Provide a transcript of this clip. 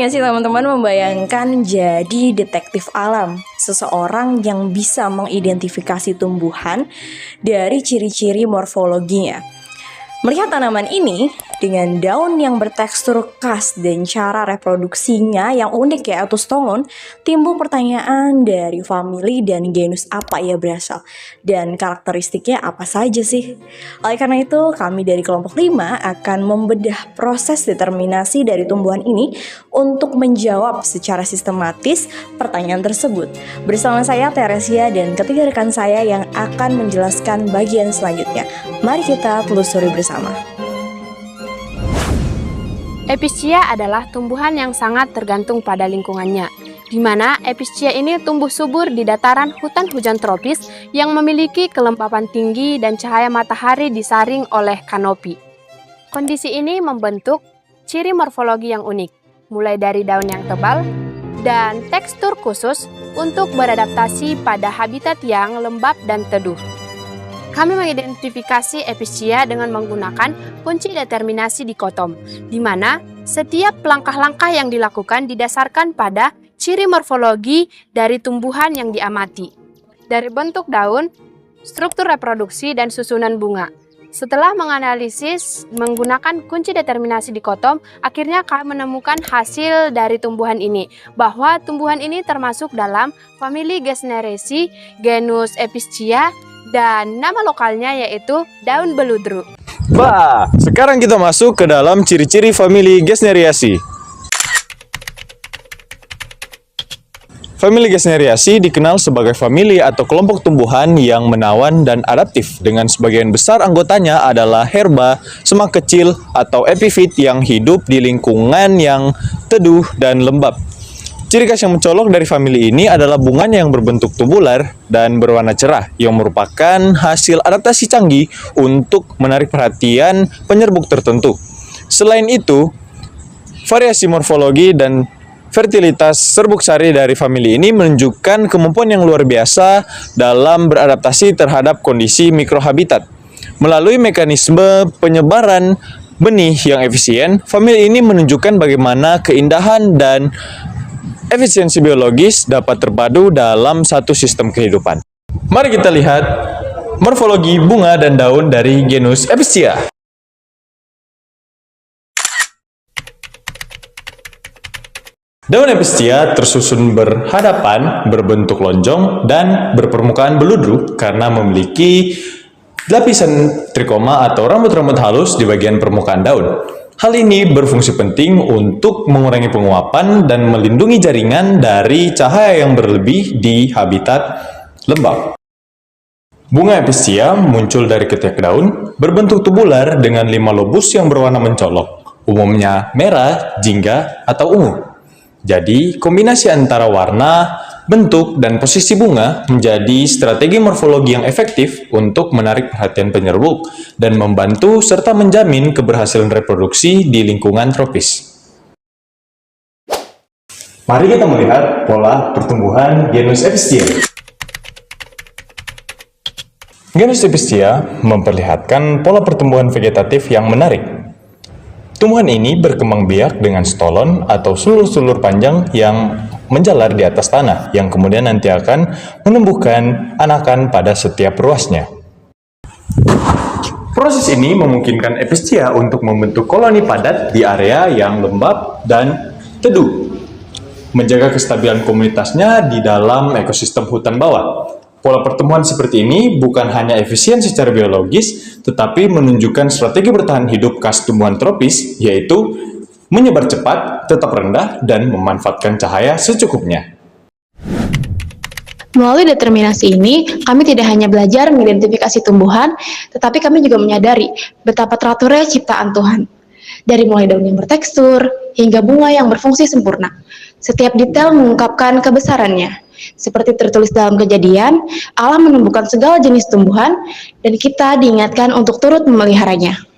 nggak sih teman-teman membayangkan jadi detektif alam, seseorang yang bisa mengidentifikasi tumbuhan dari ciri-ciri morfologinya. Melihat tanaman ini dengan daun yang bertekstur khas dan cara reproduksinya yang unik ya, Autostomon, timbul pertanyaan dari famili dan genus apa ia berasal dan karakteristiknya apa saja sih. Oleh karena itu, kami dari kelompok 5 akan membedah proses determinasi dari tumbuhan ini untuk menjawab secara sistematis pertanyaan tersebut. Bersama saya Teresia dan ketiga rekan saya yang akan menjelaskan bagian selanjutnya. Mari kita telusuri bersama. Epicea adalah tumbuhan yang sangat tergantung pada lingkungannya, di mana Epicea ini tumbuh subur di dataran hutan hujan tropis yang memiliki kelembapan tinggi dan cahaya matahari disaring oleh kanopi. Kondisi ini membentuk ciri morfologi yang unik, mulai dari daun yang tebal dan tekstur khusus untuk beradaptasi pada habitat yang lembab dan teduh. Kami mengidentifikasi Epicea dengan menggunakan kunci determinasi dikotom, di mana setiap langkah-langkah yang dilakukan didasarkan pada ciri morfologi dari tumbuhan yang diamati, dari bentuk daun, struktur reproduksi, dan susunan bunga. Setelah menganalisis menggunakan kunci determinasi dikotom, akhirnya kami menemukan hasil dari tumbuhan ini, bahwa tumbuhan ini termasuk dalam famili Gesneriaceae, genus Epicea, dan nama lokalnya yaitu daun beludru. Bah, sekarang kita masuk ke dalam ciri-ciri famili Gesneriaceae. Famili Gesneriaceae dikenal sebagai famili atau kelompok tumbuhan yang menawan dan adaptif, dengan sebagian besar anggotanya adalah herba, semak kecil, atau epifit yang hidup di lingkungan yang teduh dan lembab. Ciri khas yang mencolok dari famili ini adalah bunganya yang berbentuk tubular dan berwarna cerah, yang merupakan hasil adaptasi canggih untuk menarik perhatian penyerbuk tertentu. Selain itu, variasi morfologi dan fertilitas serbuk sari dari famili ini menunjukkan kemampuan yang luar biasa dalam beradaptasi terhadap kondisi mikrohabitat. Melalui mekanisme penyebaran benih yang efisien, famili ini menunjukkan bagaimana keindahan dan efisiensi biologis dapat terpadu dalam satu sistem kehidupan. Mari kita lihat morfologi bunga dan daun dari genus Epicea. Daun Epicea tersusun berhadapan, berbentuk lonjong, dan berpermukaan beludru karena memiliki lapisan trikoma atau rambut-rambut halus di bagian permukaan daun. Hal ini berfungsi penting untuk mengurangi penguapan dan melindungi jaringan dari cahaya yang berlebih di habitat lembab. Bunga Epicea muncul dari ketiak daun, berbentuk tubular dengan 5 lobus yang berwarna mencolok, umumnya merah, jingga, atau ungu. Jadi, kombinasi antara warna, bentuk, dan posisi bunga menjadi strategi morfologi yang efektif untuk menarik perhatian penyerbuk dan membantu serta menjamin keberhasilan reproduksi di lingkungan tropis. Mari kita melihat pola pertumbuhan genus Epicea. Genus Epicea memperlihatkan pola pertumbuhan vegetatif yang menarik. Tumbuhan ini berkembang biak dengan stolon atau sulur-sulur panjang yang menjalar di atas tanah, yang kemudian nanti akan menumbuhkan anakan pada setiap ruasnya. Proses ini memungkinkan Epicea untuk membentuk koloni padat di area yang lembab dan teduh, menjaga kestabilan komunitasnya di dalam ekosistem hutan bawah. Pola pertumbuhan seperti ini bukan hanya efisien secara biologis, tetapi menunjukkan strategi bertahan hidup khas tumbuhan tropis, yaitu menyebar cepat, tetap rendah, dan memanfaatkan cahaya secukupnya. Melalui determinasi ini, kami tidak hanya belajar mengidentifikasi tumbuhan, tetapi kami juga menyadari betapa teraturnya ciptaan Tuhan. Dari mulai daun yang bertekstur, hingga bunga yang berfungsi sempurna. Setiap detail mengungkapkan kebesarannya. Seperti tertulis dalam Kejadian, Allah menumbuhkan segala jenis tumbuhan, dan kita diingatkan untuk turut memeliharanya.